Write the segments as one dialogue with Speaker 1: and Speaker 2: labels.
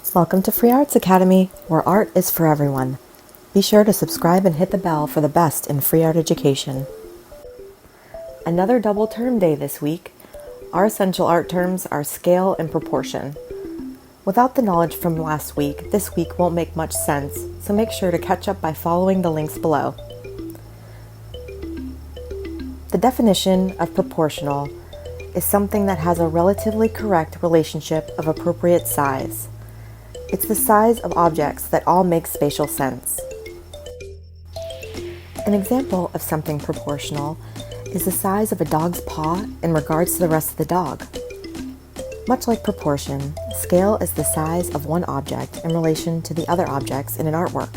Speaker 1: Welcome to Free Arts Academy, where art is for everyone. Be sure to subscribe and hit the bell for the best in free art education. Another double term day this week. Our essential art terms are scale and proportion. Without the knowledge from last week, this week won't make much sense, so make sure to catch up by following the links below. The definition of proportional is something that has a relatively correct relationship of appropriate size. It's the size of objects that all make spatial sense. An example of something proportional is the size of a dog's paw in regards to the rest of the dog. Much like proportion, scale is the size of one object in relation to the other objects in an artwork.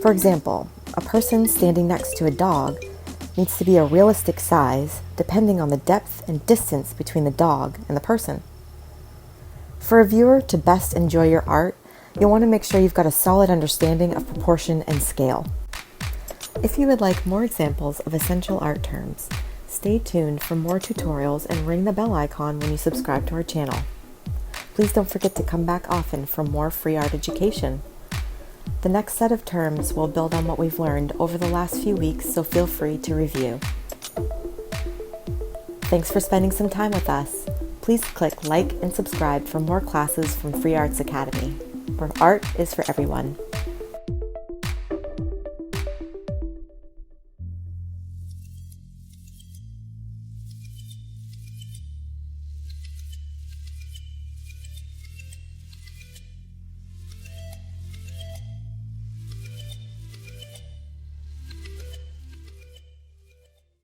Speaker 1: For example, a person standing next to a dog needs to be a realistic size depending on the depth and distance between the dog and the person. For a viewer to best enjoy your art, you'll want to make sure you've got a solid understanding of proportion and scale. If you would like more examples of essential art terms, stay tuned for more tutorials and ring the bell icon when you subscribe to our channel. Please don't forget to come back often for more free art education. The next set of terms will build on what we've learned over the last few weeks, so feel free to review. Thanks for spending some time with us. Please click like and subscribe for more classes from Free Arts Academy, where art is for everyone.